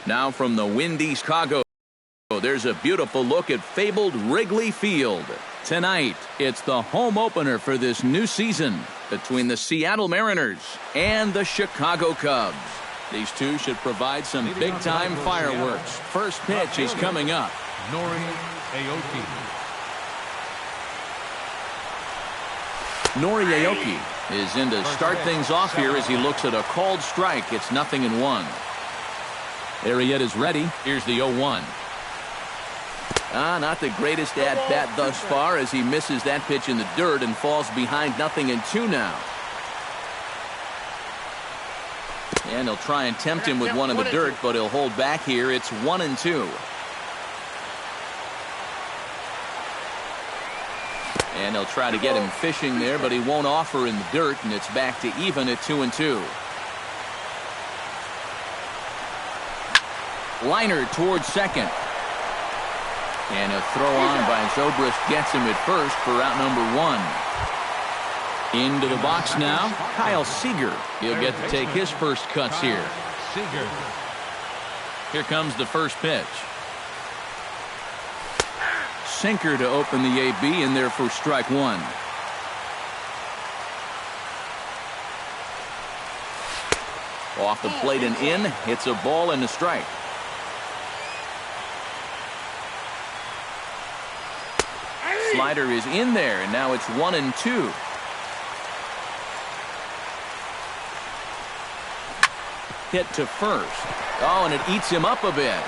Now from the windy Chicago, there's a beautiful look at fabled Wrigley Field. Tonight, it's the home opener for this new season between the Seattle Mariners and the Chicago Cubs. These two should provide some big-time fireworks. First pitch is coming up. Nori Aoki is in to start things off here as he looks at a called strike. It's 0-1. Arieta's ready. Here's the 0-1. Not the greatest at-bat thus far as he misses that pitch in the dirt and falls behind 0-2 now. And he'll try and tempt him with one in the dirt, but he'll hold back here. It's 1-2. And he'll try to get him fishing there, but he won't offer in the dirt, and it's back to even at 2-2. Liner towards second. And a throw on by Zobrist gets him at first for out number 1. Into the box now, Kyle Seager. He'll get to take his first cuts here. Here comes the first pitch. Sinker to open the AB, and there for strike 1. Off the plate and in. It's a ball and a strike. Slider is in there, and now it's 1-2. Hit to first. Oh, and it eats him up a bit.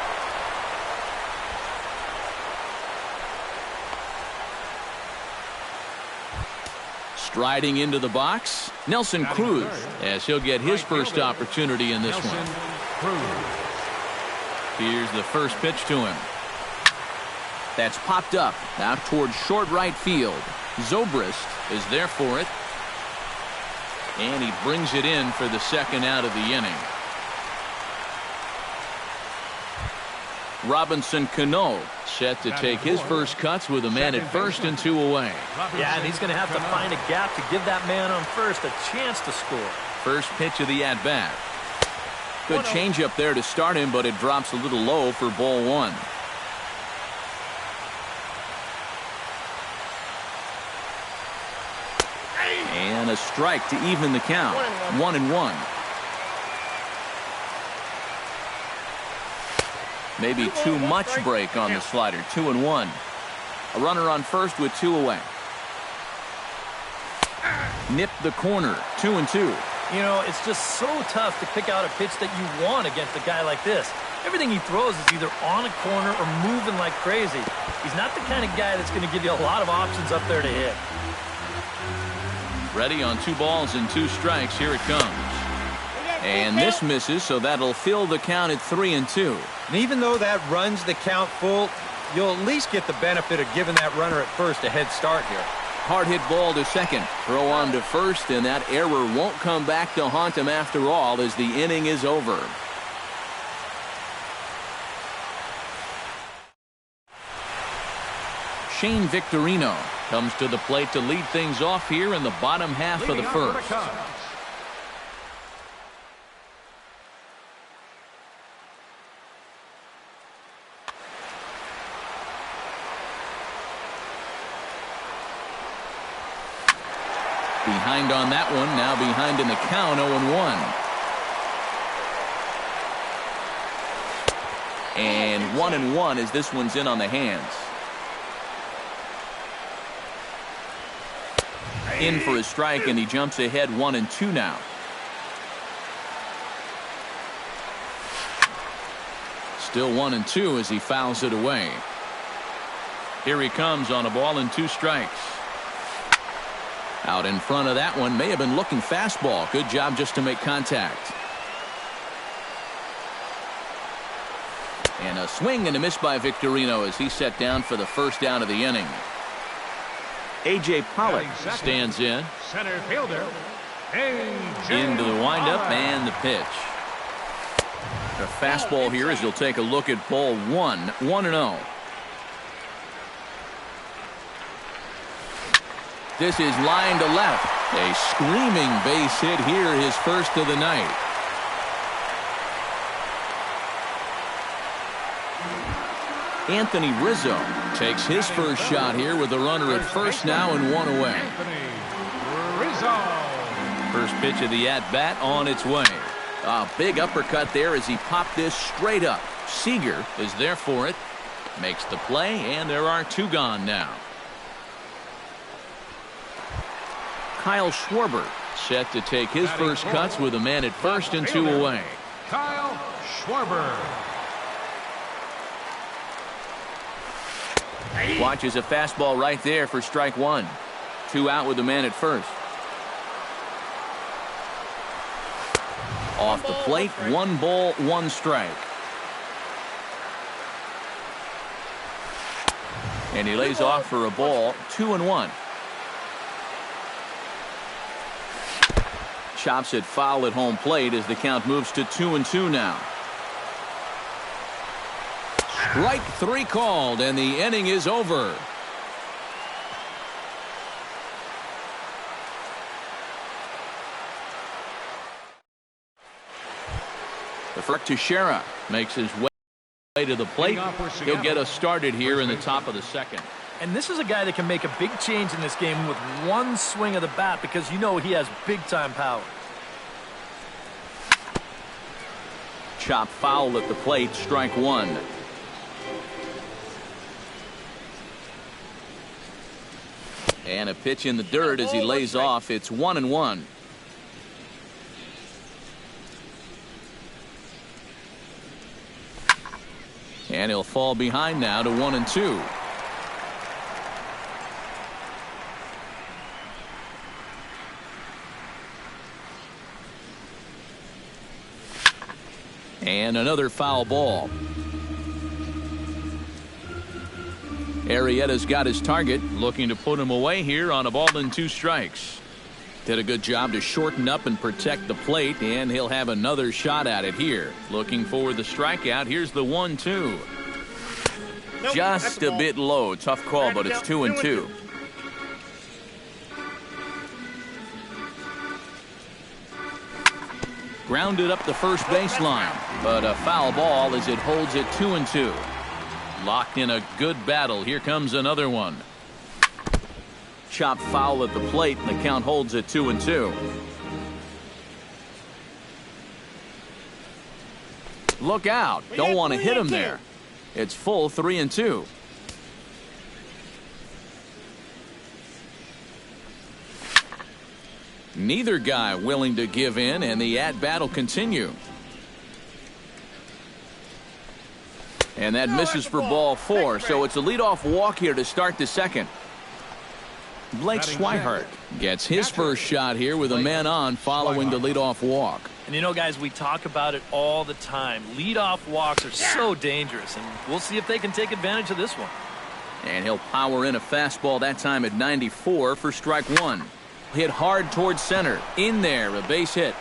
Striding into the box, Nelson Cruz, as he'll get his first opportunity in this one. Here's the first pitch to him. That's popped up now towards short right field. Zobrist is there for it. And he brings it in for the second out of the inning. Robinson Cano set to take his first cuts with a man at first and 2 away. Yeah, and he's going to have to find a gap to give that man on first a chance to score. First pitch of the at-bat. Good changeup there to start him, but it drops a little low for ball 1. And a strike to even the count. 1-1. Maybe too much break on the slider. 2-1. A runner on first with 2 away. Nipped the corner. 2-2. You know, it's just so tough to pick out a pitch that you want against a guy like this. Everything he throws is either on a corner or moving like crazy. He's not the kind of guy that's going to give you a lot of options up there to hit. Ready on 2 balls and 2 strikes. Here it comes. And this misses, so that'll fill the count at 3-2. And even though that runs the count full, you'll at least get the benefit of giving that runner at first a head start here. Hard hit ball to second. Throw on to first, and that error won't come back to haunt him after all as the inning is over. Shane Victorino comes to the plate to lead things off here in the bottom half of the first. Behind on that one, now behind in the count, 0-1. And 1-1 as this one's in on the hands. In for a strike, and he jumps ahead 1-2 now. Still 1-2 as he fouls it away. Here he comes on a ball and 2 strikes. Out in front of that one, may have been looking fastball. Good job just to make contact. And a swing and a miss by Victorino as he set down for the first down of the inning. A.J. Pollock stands in. Center fielder. Into the windup and the pitch. A fastball here as he'll take a look at ball 1, 1-0. This is line to left. A screaming base hit here, his first of the night. Anthony Rizzo takes his first shot here with a runner at first now and 1 away. First pitch of the at-bat on its way. A big uppercut there as he popped this straight up. Seager is there for it. Makes the play, and there are 2 gone now. Kyle Schwarber set to take his first cuts with a man at first and 2 away. Kyle Schwarber. Watches a fastball right there for strike 1. 2 out with the man at first. Off the plate, 1 ball, 1 strike. And he lays off for a ball, 2-1. Chops it foul at home plate as the count moves to 2-2 now. Strike 3 called, and the inning is over. The first Teixeira makes his way to the plate. He'll get us started here in the top of the second. And this is a guy that can make a big change in this game with 1 swing of the bat because you know he has big-time power. Chop foul at the plate, strike 1. And a pitch in the dirt as he lays off. It's 1-1. And he'll fall behind now to 1-2. And another foul ball. Arrieta's got his target, looking to put him away here on a ball and 2 strikes. Did a good job to shorten up and protect the plate, and he'll have another shot at it here. Looking for the strikeout. Here's the 1-2. Just a bit low. Tough call, but it's 2-2. Grounded up the first baseline, but a foul ball as it holds it 2-2. Locked in a good battle. Here comes another one. Chop foul at the plate, and the count holds at 2-2. Look out. Don't want to hit him there. It's full 3-2. Neither guy willing to give in, and the at-bat will continue. And that misses for ball 4, so it's a leadoff walk here to start the second. Blake Swihart gets his first shot here with a man on following the leadoff walk. And you know, guys, we talk about it all the time. Leadoff walks are so dangerous, and we'll see if they can take advantage of this one. And he'll power in a fastball that time at 94 for strike 1. Hit hard towards center. In there, a base hit.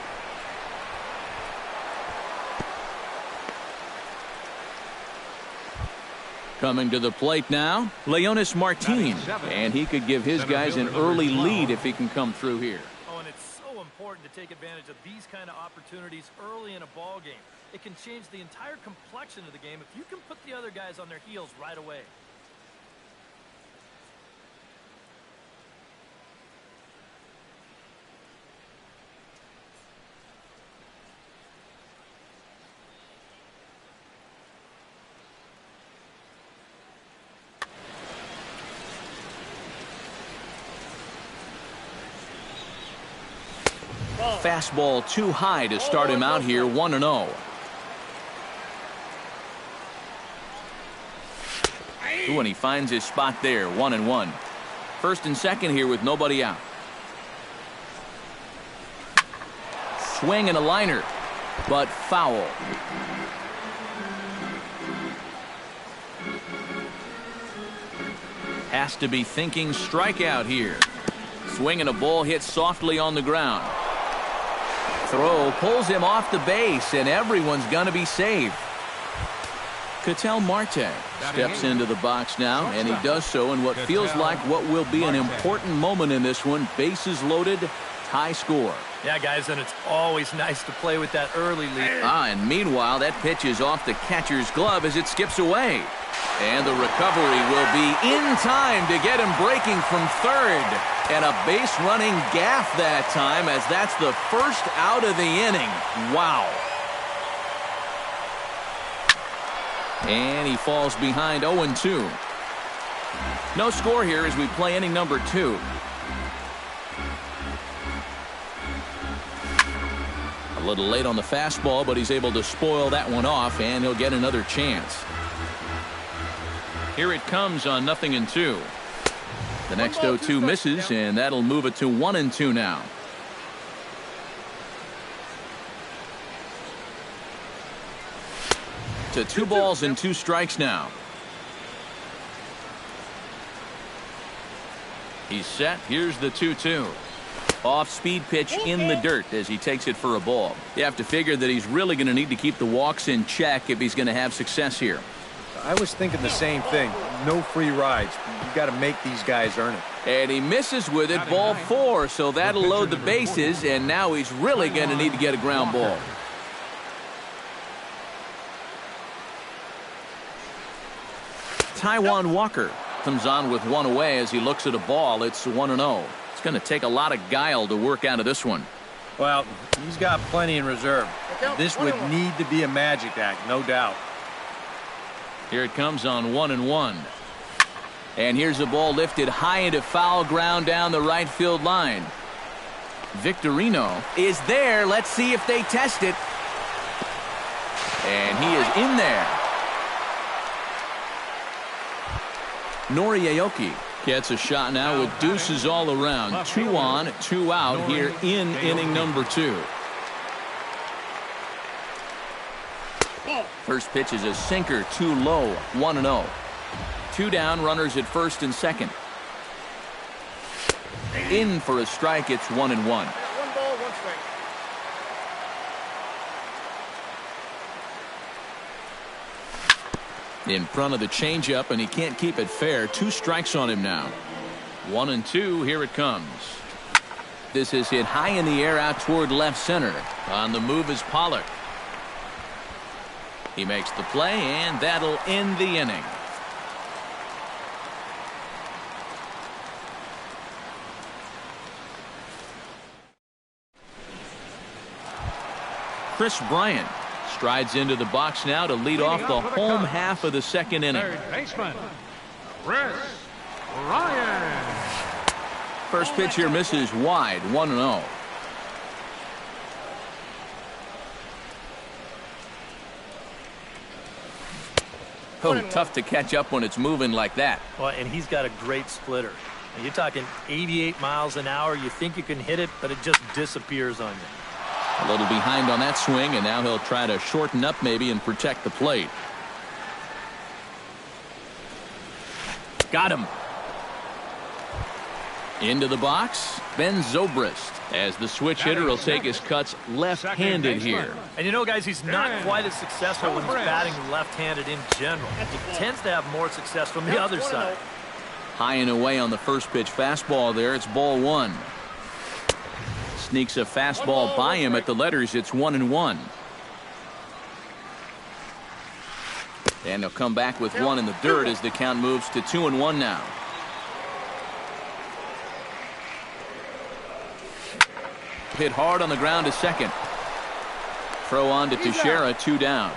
Coming to the plate now, Leonis Martin. And he could give his guys an early lead if he can come through here. Oh, and it's so important to take advantage of these kind of opportunities early in a ball game. It can change the entire complexion of the game if you can put the other guys on their heels right away. Fastball too high to start him out here, 1-0. Ooh, and he finds his spot there, 1-1. First and second here with nobody out. Swing and a liner, but foul. Has to be thinking strikeout here. Swing and a ball hit softly on the ground. Throw pulls him off the base, and everyone's going to be safe. Ketel Marte steps into the box now, and he does so in what feels like what will be an important moment in this one. Bases loaded, high score. Yeah, guys, and it's always nice to play with that early lead. And meanwhile, that pitch is off the catcher's glove as it skips away. And the recovery will be in time to get him breaking from third. And a base running gaff that time, as that's the first out of the inning. Wow. And he falls behind 0-2. No score here as we play inning number 2. A little late on the fastball, but he's able to spoil that one off, and he'll get another chance. Here it comes on 0-2. The next 0-2 misses, and that'll move it to 1-2 now. To 2 balls and 2 strikes now. He's set. Here's the 2-2. Off-speed pitch in the dirt as he takes it for a ball. You have to figure that he's really going to need to keep the walks in check if he's going to have success here. I was thinking the same thing. No free rides. You got to make these guys earn it. And he misses with it, ball 4, so that'll load the bases, and now he's really going to need to get a ground ball. Taijuan Walker comes on with 1 away as he looks at a ball. It's 1-0. It's going to take a lot of guile to work out of this one. Well, he's got plenty in reserve. This would need to be a magic act, no doubt. Here it comes on 1-1. And here's a ball lifted high into foul ground down the right field line. Victorino is there. Let's see if they test it. And he is in there. Nori Aoki gets a shot now with deuces all around. 2 on, 2 out here in inning number 2. First pitch is a sinker, too low, 1-0. 2 down, runners at first and second. In for a strike, it's 1-1. 1 ball, 1 strike. In front of the changeup, and he can't keep it fair. 2 strikes on him now. 1-2, here it comes. This is hit high in the air out toward left center. On the move is Pollock. He makes the play, and that'll end the inning. Chris Bryant strides into the box now to lead off the home half of the second inning. Third baseman, Chris Bryant. First pitch here misses wide, 1-0. Oh, tough to catch up when it's moving like that. Well, and he's got a great splitter. And you're talking 88 miles an hour. You think you can hit it, but it just disappears on you. A little behind on that swing, and now he'll try to shorten up maybe and protect the plate. Got him. Into the box, Ben Zobrist, as the switch hitter will take his cuts left-handed here. And you know, guys, he's not quite as successful when he's batting left-handed in general. He tends to have more success from the other side. High and away on the first pitch fastball there. It's ball one. Sneaks a fastball by him at the letters. It's 1-1. And he'll come back with one in the dirt as the count moves to 2-1 now. Hit hard on the ground to second. Throw on to Teixeira, 2 down.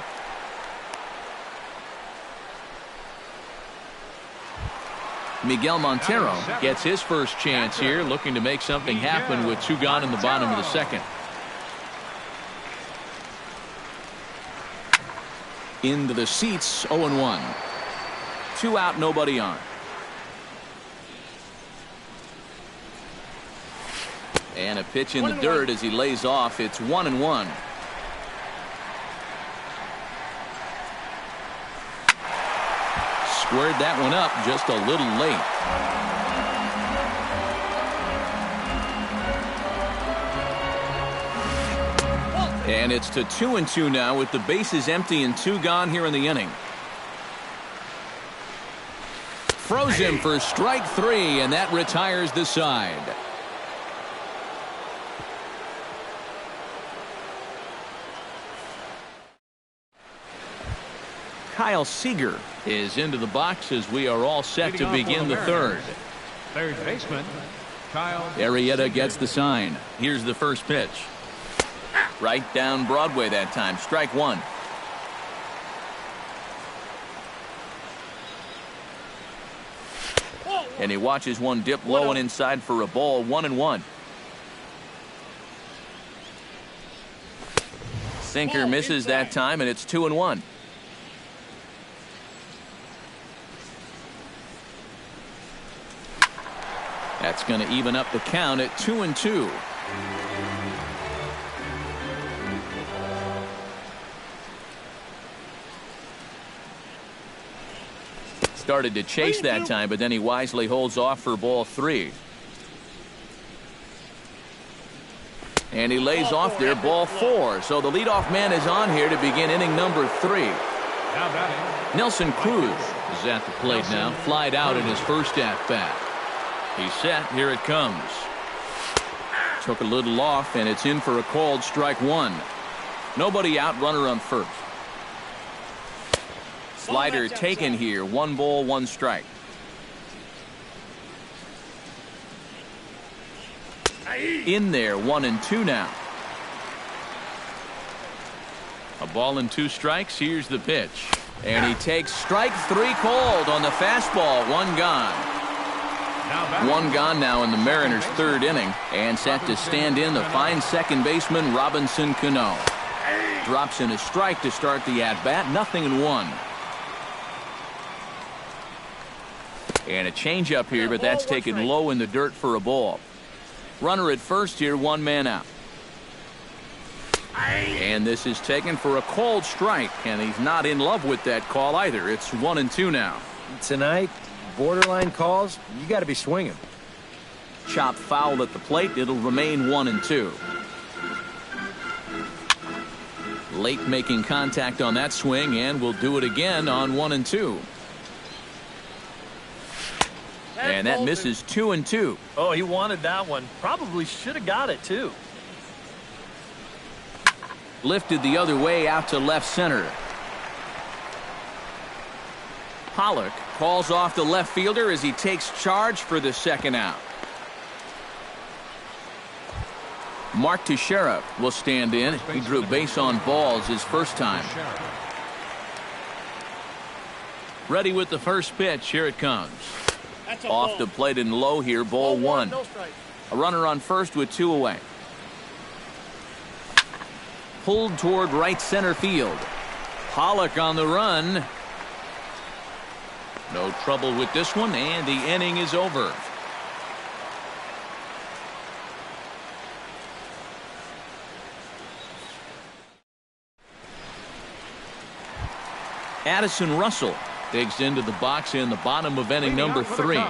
Miguel Montero gets his first chance here, looking to make something happen with 2 gone in the bottom of the second. Into the seats, 0-1. 2 out, nobody on. And a pitch in the dirt as he lays off. It's 1-1. Squared that one up just a little late. And it's to 2-2 now with the bases empty and 2 gone here in the inning. Froze him for strike 3, and that retires the side. Kyle Seager is into the box as we are all set to begin the third. Third baseman, Kyle. Arieta gets the sign. Here's the first pitch. Right down Broadway that time. Strike 1. And he watches one dip low and inside for a ball. 1-1. Sinker misses that time, and it's 2-1. That's going to even up the count at 2-2. Started to chase that time, but then he wisely holds off for ball 3. And he lays off there, ball 4. So the leadoff man is on here to begin inning number 3. Nelson Cruz is at the plate now, flied out in his first at-bat. He's set. Here it comes. Took a little off, and it's in for a called strike 1. Nobody out, runner on first. Slider taken here. 1 ball, 1 strike. In there, 1-2 now. A ball and 2 strikes. Here's the pitch. And he takes strike 3 called on the fastball. 1 gone. 1 gone now in the Mariners' 3rd inning, and set to stand in the fine second baseman Robinson Cano. Drops in a strike to start the at-bat. 0-1. And a changeup here, but that's taken low in the dirt for a ball. Runner at first here, 1 man out. And this is taken for a called strike, and he's not in love with that call either. It's 1-2 now. Tonight, borderline calls, you got to be swinging. Chop foul at the plate. It'll remain 1-2. Late making contact on that swing, and we'll do it again on 1-2. And that misses 2-2. Oh, he wanted that one. Probably should have got it, too. Lifted the other way out to left center. Pollock calls off the left fielder as he takes charge for the second out. Mark Teixeira will stand in. He drew base on balls his first time. Ready with the first pitch. Here it comes. Off the plate and low here. Ball 1. A runner on first with 2 away. Pulled toward right center field. Pollock on the run. No trouble with this one, and the inning is over. Addison Russell digs into the box in the bottom of inning number 3.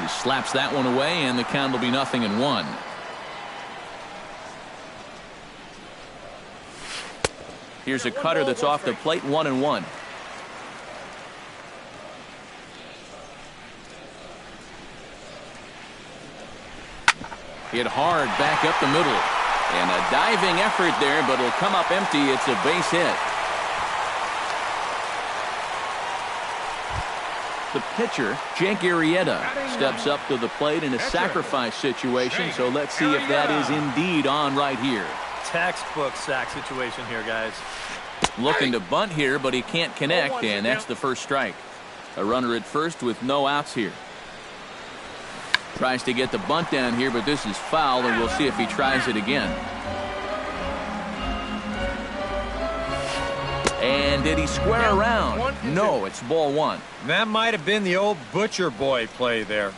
He slaps that one away, and the count will be 0-1. Here's a cutter that's off the plate, 1-1. Hit hard back up the middle. And a diving effort there, but it'll come up empty. It's a base hit. The pitcher, Jake Arrieta, steps up to the plate in a sacrifice situation, so let's see if that is indeed on right here. Textbook sack situation here, guys. Looking to bunt here, but he can't connect, and that's the first strike. A runner at first with no outs here. Tries to get the bunt down here, but this is foul, and we'll see if he tries it again. And did he square around? No, it's ball 1. That might have been the old butcher boy play there.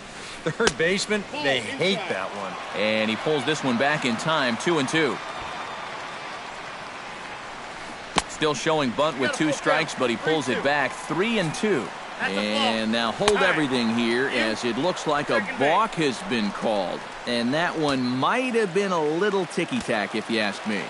Third baseman, they hate that one. And he pulls this one back in time, 2-2. Still showing bunt with 2 strikes, but he pulls it back, 3-2. And now hold everything here, as it looks like a balk has been called. And that one might have been a little ticky-tack, if you ask me.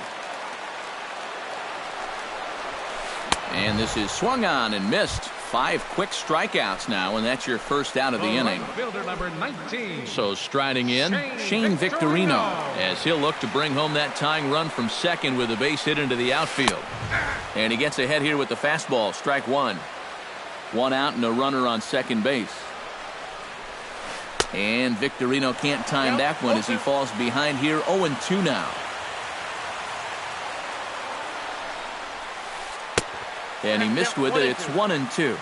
And this is swung on and missed. 5 quick strikeouts now, and that's your first out of the inning. Fielder number 19. So striding in, Shane Victorino, as he'll look to bring home that tying run from second with a base hit into the outfield. And he gets ahead here with the fastball, strike 1. 1 out and a runner on second base. And Victorino can't time that one as he falls behind here, 0-2 now. And he missed with it. It's 1-2.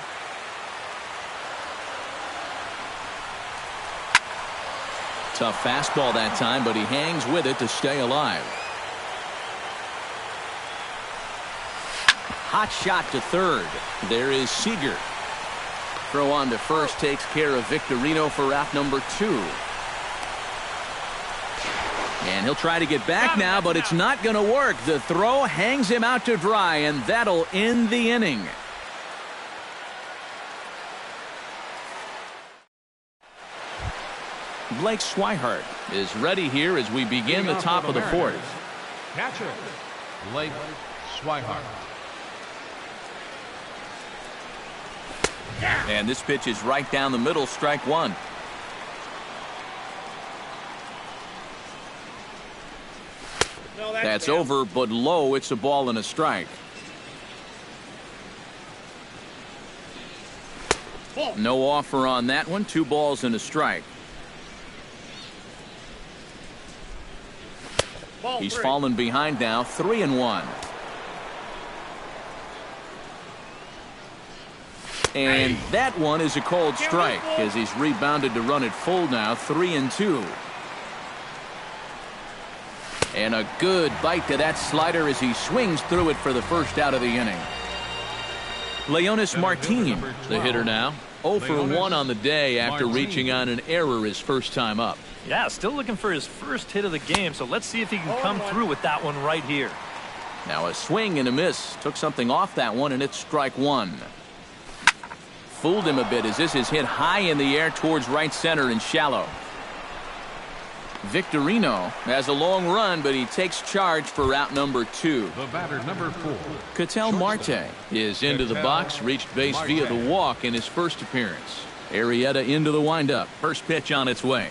Tough fastball that time, but he hangs with it to stay alive. Hot shot to third. There is Seager. Throw on to first takes care of Victorino for out number 2. And he'll try to get back now, but it's not going to work. The throw hangs him out to dry, and that'll end the inning. Blake Swihart is ready here as we begin the top of the 4th. Catcher, Blake Swihart. And this pitch is right down the middle, strike 1. That's over, but low. It's a ball and a strike. No offer on that one. 2 balls and a strike. He's fallen behind now, 3-1. And that one is a cold strike as he's rebounded to run it full now, 3-2. And a good bite to that slider as he swings through it for the first out of the inning. Leonis Martin, the hitter now. 0 for 1 on the day after reaching on an error his first time up. Yeah, still looking for his first hit of the game, so let's see if he can come through with that one right here. Now a swing and a miss. Took something off that one, and it's strike 1. Fooled him a bit as this is hit high in the air towards right center and shallow. Victorino has a long run, but he takes charge for out number 2. The batter, number 4. Ketel Marte is into the box, reached base via the walk in his first appearance. Arrieta into the windup. First pitch on its way.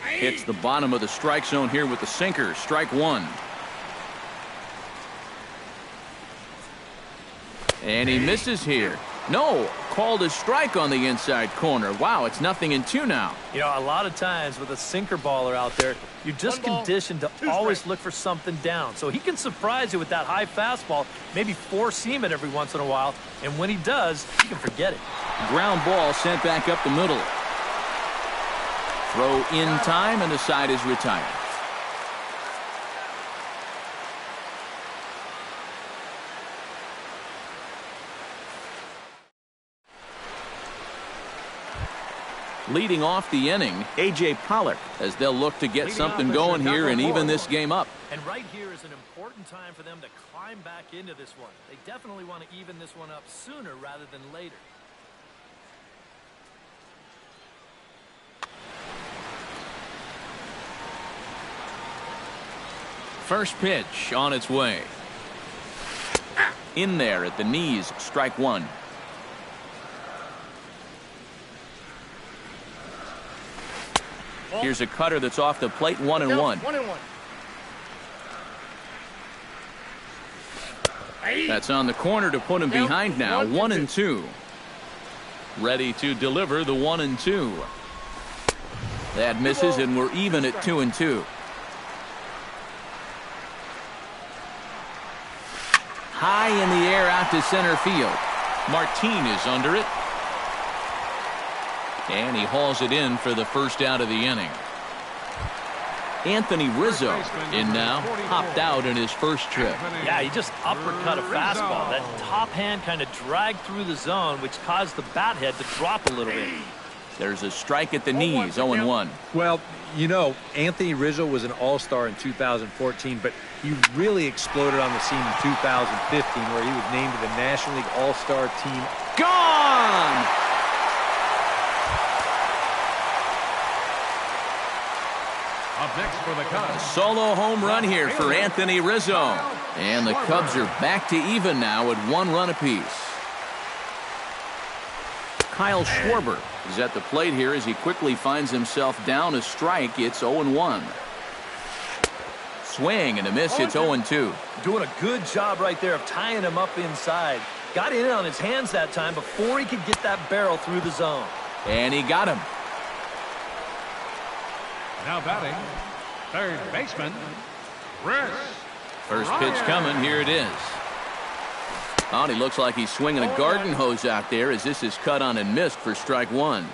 Hits the bottom of the strike zone here with the sinker. Strike 1. And he misses here. No, called a strike on the inside corner. Wow, it's 0-2 now. You know, a lot of times with a sinker baller out there, you're just conditioned to always look for something down. So he can surprise you with that high fastball, maybe four-seam it every once in a while, and when he does, you can forget it. Ground ball sent back up the middle. Throw in time, and the side is retired. Leading off the inning, A.J. Pollock, as they'll look to get something going here and even this game up. And right here is an important time for them to climb back into this one. They definitely want to even this one up sooner rather than later. First pitch on its way. In there at the knees, strike one. Here's a cutter that's off the plate, 1-1. 1-1. That's on the corner to put him behind now, 1-2. Ready to deliver the 1-2. That misses, and we're even at 2-2. High in the air out to center field. Martin is under it. And he hauls it in for the first out of the inning. Anthony Rizzo in now, popped out in his first trip. Yeah, he just uppercut a fastball. That top hand kind of dragged through the zone, which caused the bat head to drop a little bit. There's a strike at the knees, 0-1. Well, you know, Anthony Rizzo was an all-star in 2014, but he really exploded on the scene in 2015, where he was named to the National League All-Star team. Gone! Up next for the Cubs. Solo home run here for Anthony Rizzo. And the Cubs are back to even now at 1 run apiece. Kyle Schwarber is at the plate here as he quickly finds himself down a strike. It's 0-1. Swing and a miss. It's 0-2. Doing a good job right there of tying him up inside. Got in on his hands that time before he could get that barrel through the zone. And he got him. Now batting, third baseman, Chris. First pitch coming. Here it is. Oh, and he looks like he's swinging a garden hose out there as this is cut on and missed for strike one.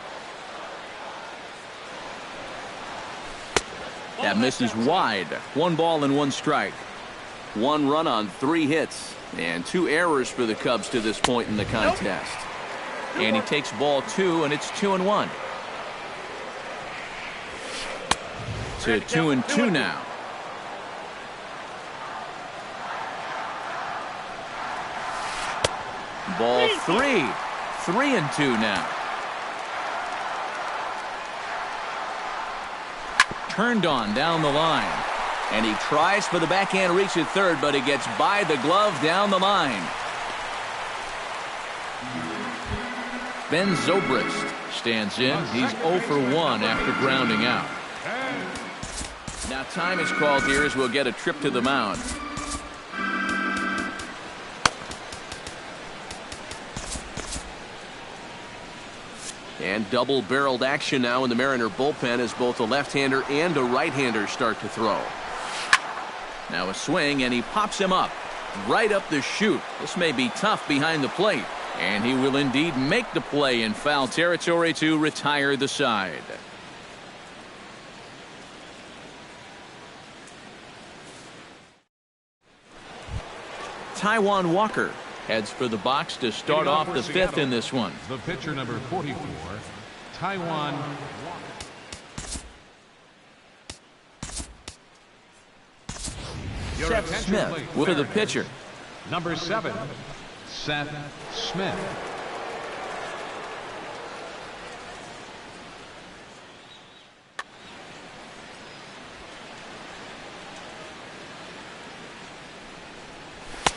That misses wide. 1 ball and 1 strike. 1 run on 3 hits and 2 errors for the Cubs to this point in the contest. And he takes ball 2, and it's 2-1. To 2-2 now. Ball 3. 3-2 now. Turned on down the line. And he tries for the backhand reach at third, but he gets by the glove down the line. Ben Zobrist stands in. He's 0 for 1 after grounding out. Now time is called here as we'll get a trip to the mound. And double-barreled action now in the Mariner bullpen as both a left-hander and a right-hander start to throw. Now a swing, and he pops him up. Right up the chute. This may be tough behind the plate. And he will indeed make the play in foul territory to retire the side. Taijuan Walker heads for the box to start off the 5th in this one. The pitcher number 44, Taijuan Walker. Seth Smith with the pitcher. Number 7, Seth Smith.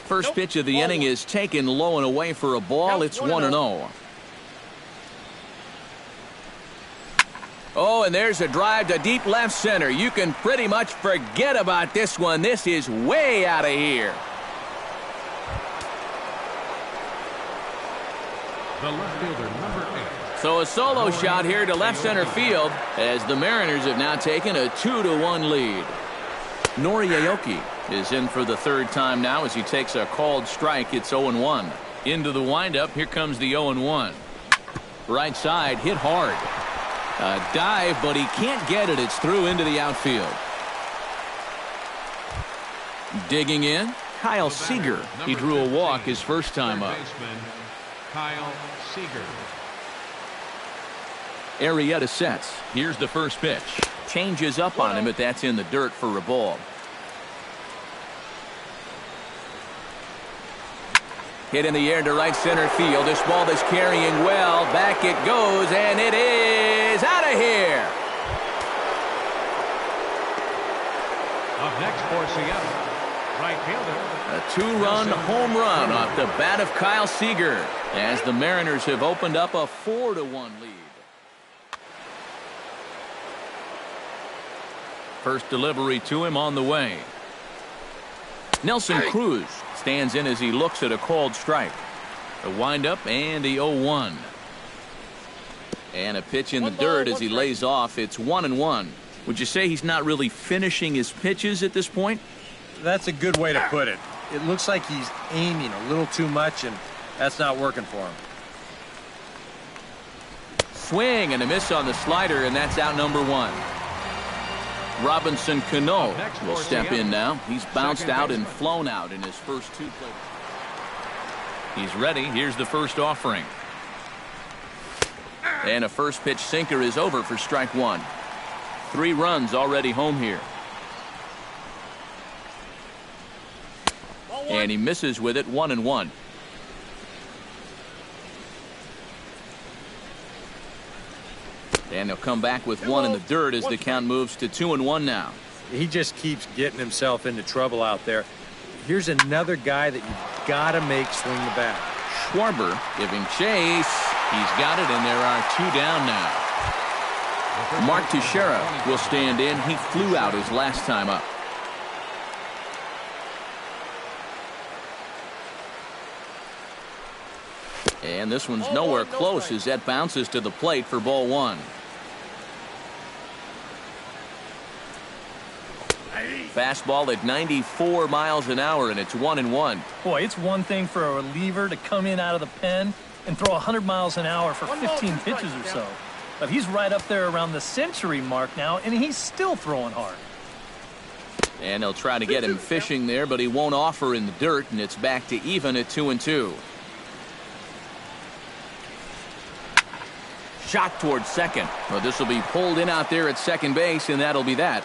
First pitch of the inning is taken low and away for a ball. It's 1-0. Oh, and there's a drive to deep left center. You can pretty much forget about this one. This is way out of here. The left fielder, number 8. So a solo shot here to left center field as the Mariners have now taken a 2-1 lead. Nori Aoki is in for the 3rd time now as he takes a called strike. It's 0-1. Into the windup. Here comes the 0-1. Right side hit hard. A dive, but he can't get it. It's through into the outfield. Digging in, Kyle Seager. He drew a walk his first time up. Kyle Seager. Arieta sets. Here's the first pitch. Changes up on him, but that's in the dirt for a ball. Hit in the air to right center field. This ball is carrying well. Back it goes, and it is out of here. Up next for Seattle, right fielder. A two-run home run off the bat of Kyle Seager as the Mariners have opened up a 4-1 lead. First delivery to him on the way. Nelson Cruz stands in as he looks at a called strike. A windup and the 0-1. And a pitch in the dirt as he lays off. It's 1-1. Would you say he's not really finishing his pitches at this point? That's a good way to put it. It looks like he's aiming a little too much, and that's not working for him. Swing and a miss on the slider, and that's out number 1. Robinson Cano will step in now. He's bounced out and flown out in his first 2 plays. He's ready. Here's the first offering. And a first pitch sinker is over for strike 1. 3 runs already home here. And he misses with it. 1-1. And he'll come back with 1 in the dirt as the count moves to 2-1 now. He just keeps getting himself into trouble out there. Here's another guy that you've got to make swing the bat. Schwarber giving chase. He's got it, and there are 2 down now. Mark Teixeira will stand in. He flew out his last time up. And this one's nowhere close as that bounces to the plate for ball 1. Fastball at 94 miles an hour, and it's 1-1. Boy, it's one thing for a reliever to come in out of the pen and throw 100 miles an hour for 15 pitches or so. But he's right up there around the century mark now, and he's still throwing hard. And they'll try to get him fishing there, but he won't offer in the dirt, and it's back to even at 2-2. Shot towards second. Well, this will be pulled in out there at second base, and that'll be that.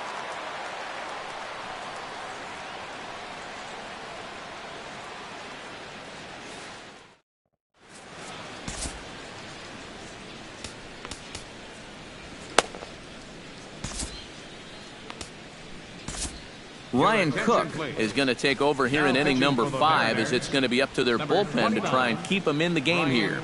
Ryan Cook is going to take over here in inning number 5 as it's going to be up to their bullpen to try and keep him in the game here.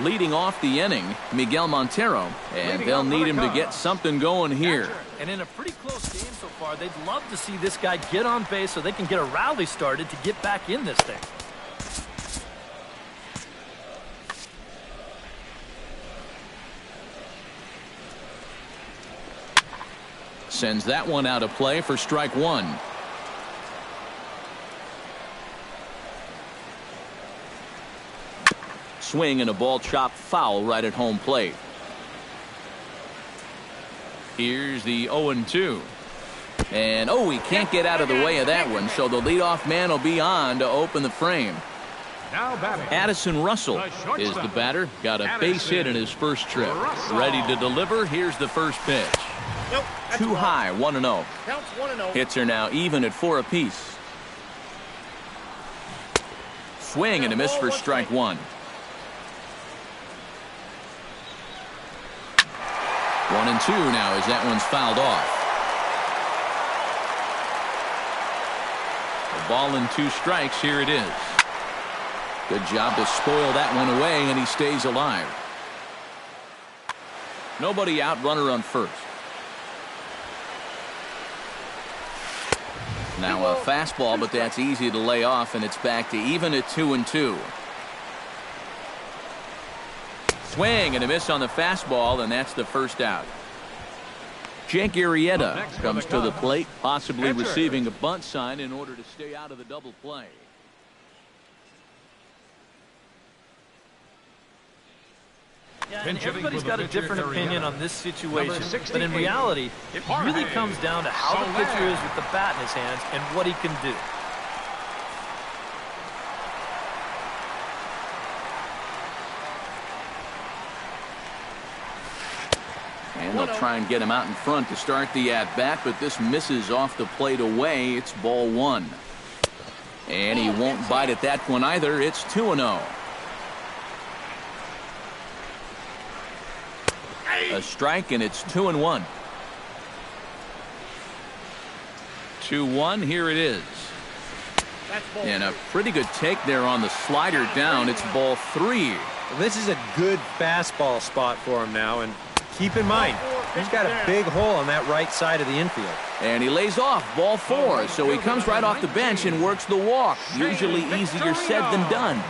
Leading off the inning, Miguel Montero, and they'll need him to get something going here. And in a pretty close game so far, they'd love to see this guy get on base so they can get a rally started to get back in this thing. Sends that one out of play for strike 1. Swing and a ball chopped foul right at home plate. Here's the 0-2. And he can't get out of the way of that one, so the leadoff man will be on to open the frame. Now batting, Addison Russell is the batter. Got a base hit in his first trip. Ready to deliver. Here's the first pitch. Nope, Too high, 1-0. Counts 1-0. Hits are now even at 4 apiece. Swing and a miss for strike 1. 1-2 now as that one's fouled off. A ball and 2 strikes. Here it is. Good job to spoil that one away, and he stays alive. Nobody out, runner on first. Now a fastball, but that's easy to lay off, and it's back to even at 2-2. Swing and a miss on the fastball, and that's the first out. Jake Arrieta comes to the plate, possibly receiving a bunt sign in order to stay out of the double play. Yeah, and everybody's got a different opinion on this situation, but in reality, it really comes down to how the pitcher is with the bat in his hands and what he can do. And they'll try and get him out in front to start the at-bat, but this misses off the plate away. It's ball one. And he won't bite at that one either. It's 2-0. A strike, and it's 2-1. 2-1, here it is. And a pretty good take there on the slider down. It's ball three. Well, this is a good fastball spot for him now, and keep in mind, he's got a big hole on that right side of the infield. And he lays off ball four, so he comes right off the bench and works the walk. Usually easier said than done.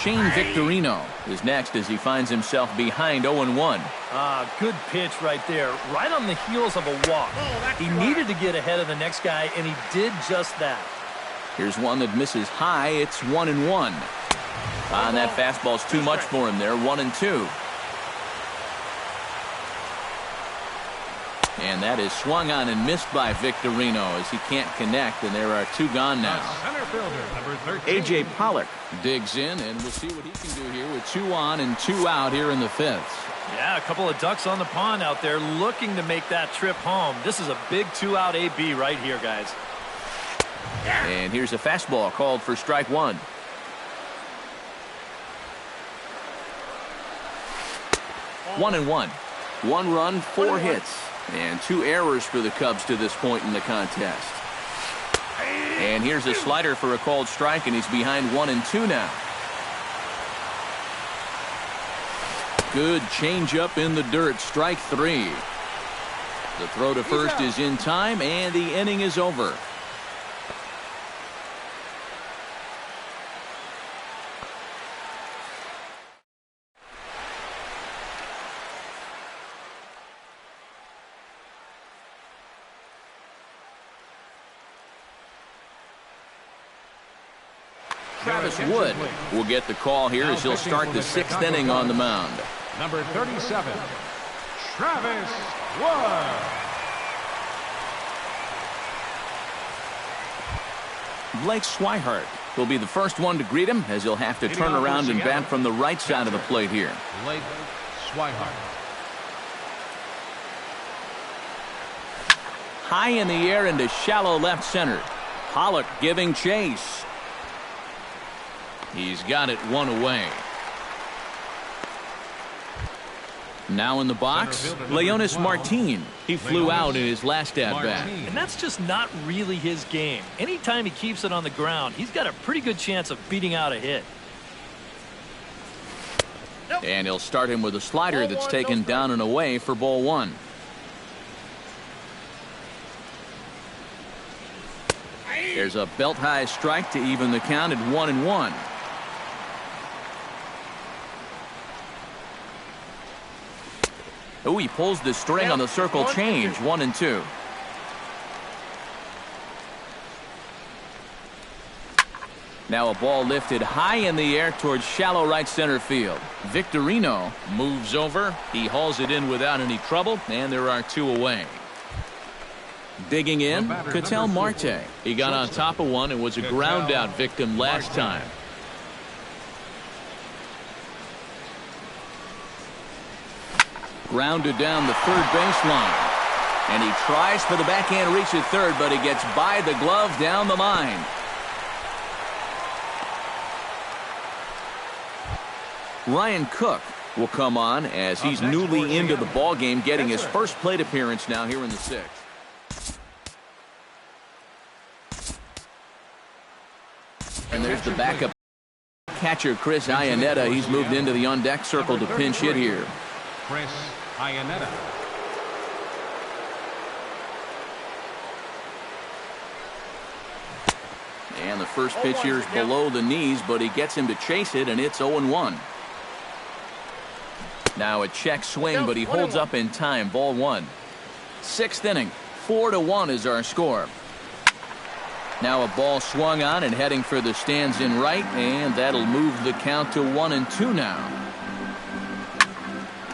Shane Victorino is next as he finds himself behind 0-1. Good pitch right there, right on the heels of a walk. He needed to get ahead of the next guy, and he did just that. Here's one that misses high. It's 1-1. And that fastball's too much for him there. 1-2. And that is swung on and missed by Victorino as he can't connect, and there are two gone now. A.J. Pollock digs in, and we'll see what he can do here with 2 on and 2 out here in the fifth. Yeah, a couple of ducks on the pond out there looking to make that trip home. This is a big 2-out AB right here, guys. And here's a fastball called for strike one. 1-1. 1 run, 4 hits. And 2 errors for the Cubs to this point in the contest. And here's a slider for a called strike, and he's behind 1-2 now. Good changeup in the dirt, strike 3. The throw to first is in time, and the inning is over. Travis Wood will get the call here as he'll start the 6th inning on the mound. Number 37, Travis Wood. Blake Swihart will be the first one to greet him as he'll have to turn around and bat from the right side of the plate here. Blake Swihart. High in the air into shallow left center. Pollock giving chase. He's got it one away. Now in the box, Leonis Martin. He flew out in his last at-bat. And that's just not really his game. Anytime he keeps it on the ground, he's got a pretty good chance of beating out a hit. And he'll start him with a slider that's taken down and away for ball one. There's a belt-high strike to even the count at 1-1. Oh, he pulls the string on the circle change. 1-2. Now a ball lifted high in the air towards shallow right center field. Victorino moves over. He hauls it in without any trouble, and there are 2 away. Digging in, Ketel Marte. He got on top of one and was a ground out victim last time. Grounded down the third baseline. And he tries for the backhand reach at third, but he gets by the glove down the line. Ryan Cook will come on as he's newly into the ballgame, getting his first plate appearance now here in the 6th. And there's the backup catcher, Chris Iannetta. He's moved into the on-deck circle to pinch hit here. Chris Iannetta. And the first pitch here is below the knees, but he gets him to chase it, and it's 0-1. Now a check swing, but he holds up in time. Ball one. 6th inning. 4-1 is our score. Now a ball swung on and heading for the stands in right, and that'll move the count to 1-2 now.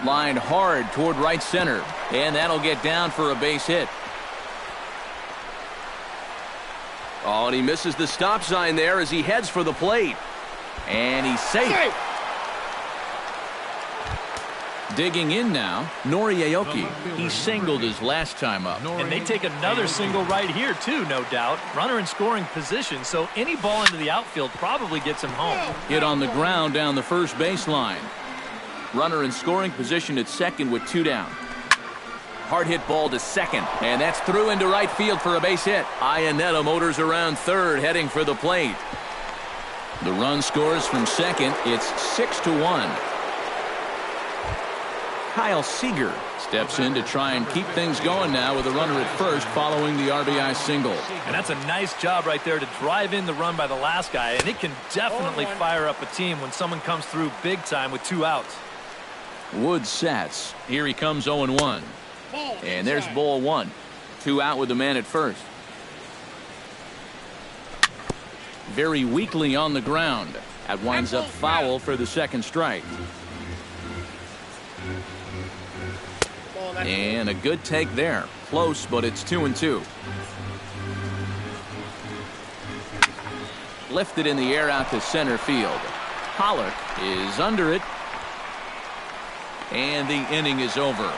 Lined hard toward right center, and that'll get down for a base hit. Oh, and he misses the stop sign there as he heads for the plate. And he's safe. Digging in now, Noriaoki. He singled his last time up. And they take another single right here, too, no doubt. Runner in scoring position, so any ball into the outfield probably gets him home. Hit on the ground down the first baseline. Runner in scoring position at second with 2 down. Hard hit ball to second, and that's through into right field for a base hit. Iannetta motors around third, heading for the plate. The run scores from second. It's 6-1. Kyle Seager steps in to try and keep things going now with a runner at first following the RBI single. And that's a nice job right there to drive in the run by the last guy, and it can definitely fire up a team when someone comes through big time with 2 outs. Wood sets. Here he comes 0-1. And there's ball 1. 2 out with the man at first. Very weakly on the ground. That winds up foul for the second strike. And a good take there. Close, but it's 2-2. Lifted in the air out to center field. Pollock is under it. And the inning is over.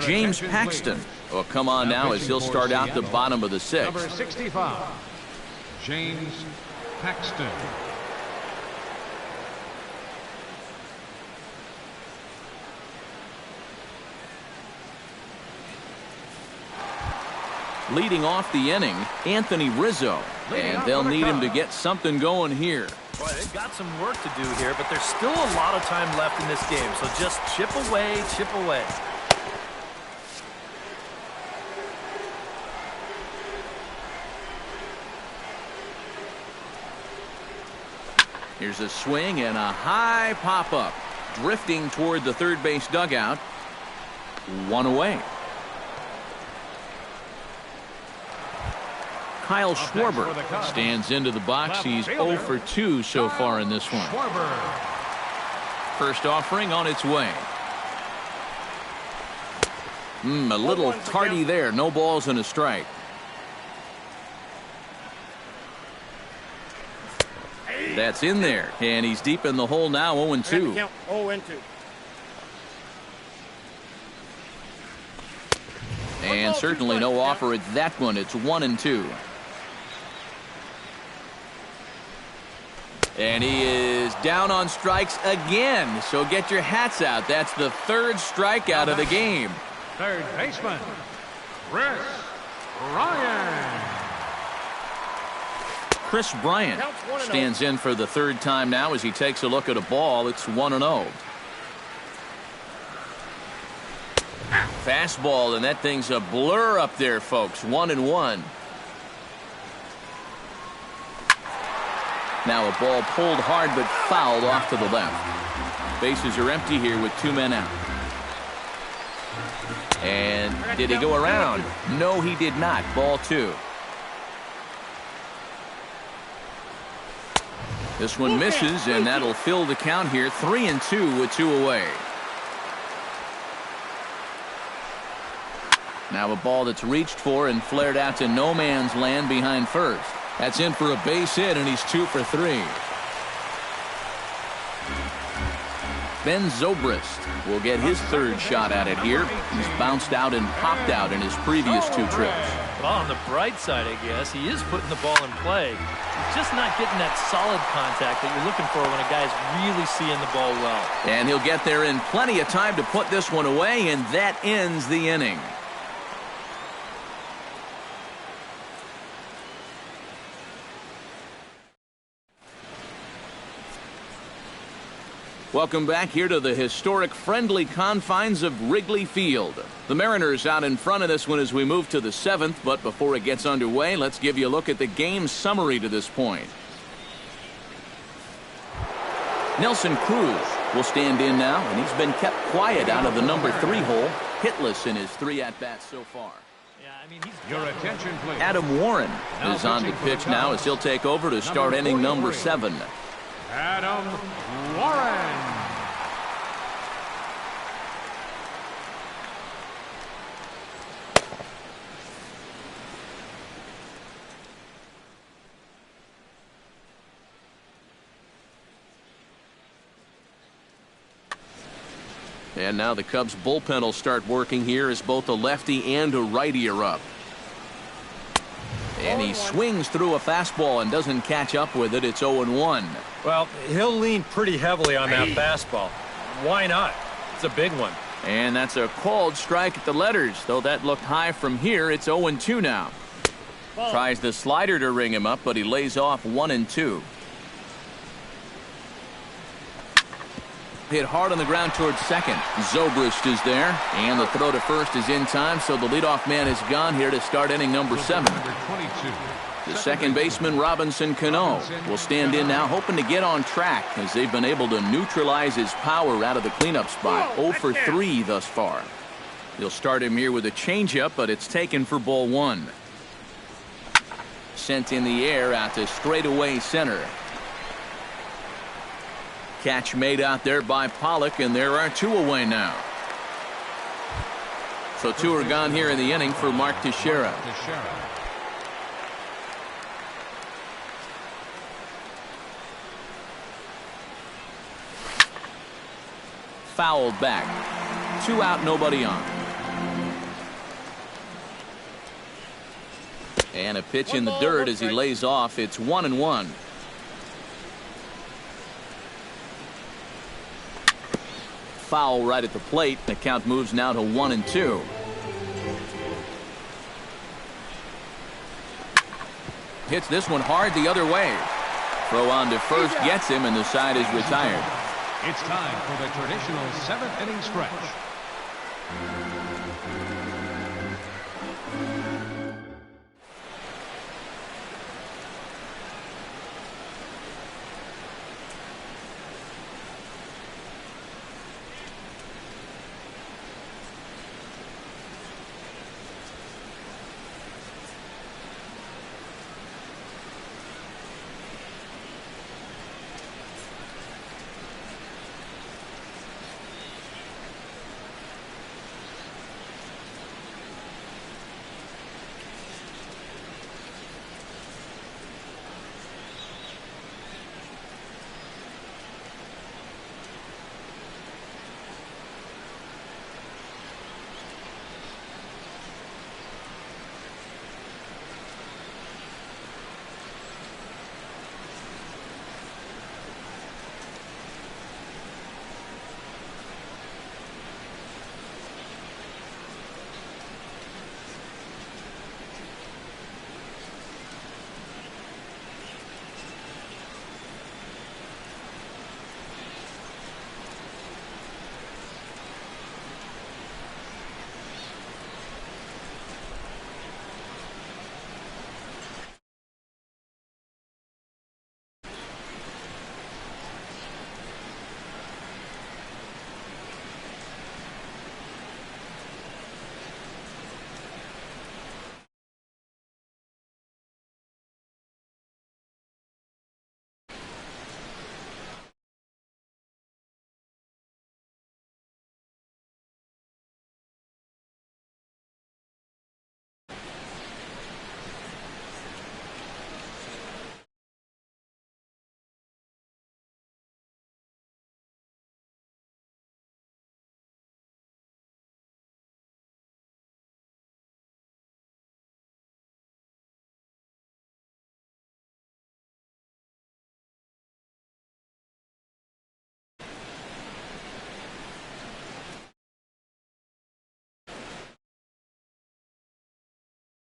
James Paxton will come on now as he'll start out the bottom of the 6th. Number 65, James Paxton. Leading off the inning, Anthony Rizzo, and they'll need him to get something going here. Boy, they've got some work to do here, but there's still a lot of time left in this game, so just chip away, chip away. Here's a swing and a high pop-up. Drifting toward the third base dugout. 1 away. Kyle Schwarber stands into the box. He's 0 for 2 so far in this one. First offering on its way. A little tardy there. No balls and a strike. That's in there, and he's deep in the hole now. 0-2. 0-2. And certainly no offer at that one. It's 1-2. And he is down on strikes again. So get your hats out. That's the 3rd strikeout of the game. Third baseman, Chris Bryant. Chris Bryant stands in for the 3rd time now as he takes a look at a ball. It's 1-0. Fastball, and that thing's a blur up there, folks. 1-1. Now a ball pulled hard but fouled off to the left. Bases are empty here with 2 men out. And did he go around? No, he did not. Ball 2. This one misses, and that'll fill the count here. 3-2 with 2 away. Now a ball that's reached for and flared out to no man's land behind first. That's in for a base hit, and he's 2 for 3. Ben Zobrist will get his 3rd shot at it here. He's bounced out and popped out in his previous 2 trips. Well, on the bright side, I guess, he is putting the ball in play. He's just not getting that solid contact that you're looking for when a guy's really seeing the ball well. And he'll get there in plenty of time to put this one away, and that ends the inning. Welcome back here to the historic friendly confines of Wrigley Field. The Mariners out in front of this one as we move to the 7th, but before it gets underway, let's give you a look at the game summary to this point. Nelson Cruz will stand in now, and he's been kept quiet out of the number 3 hole, hitless in his 3 at-bats so far. Yeah, I mean, Your attention, please. Adam Warren is on the pitch now as he'll take over to start inning number 7. Adam Warren. And now the Cubs bullpen will start working here as both a lefty and a righty are up. And he swings through a fastball and doesn't catch up with it. It's 0-1. Well, he'll lean pretty heavily on that fastball. Why not? It's a big one. And that's a called strike at the letters. Though that looked high from here, it's 0-2 now. Tries the slider to ring him up, but he lays off 1-2. Hit hard on the ground towards second. Zobrist is there, and the throw to first is in time, so the leadoff man is gone here to start inning number 7. The second baseman, Robinson Cano, will stand in now, hoping to get on track as they've been able to neutralize his power out of the cleanup spot. 0 for 3 thus far. He'll start him here with a changeup, but it's taken for ball 1. Sent in the air out to straightaway center. Catch made out there by Pollock, and there are 2 away now. So 2 are gone here in the inning for Mark Teixeira. Fouled back. 2 out, nobody on. And a pitch in the dirt as he lays off. It's 1-1. Foul right at the plate. The count moves now to 1-2. Hits this one hard the other way. Throw on to first gets him, and the side is retired. It's time for the traditional 7th inning stretch.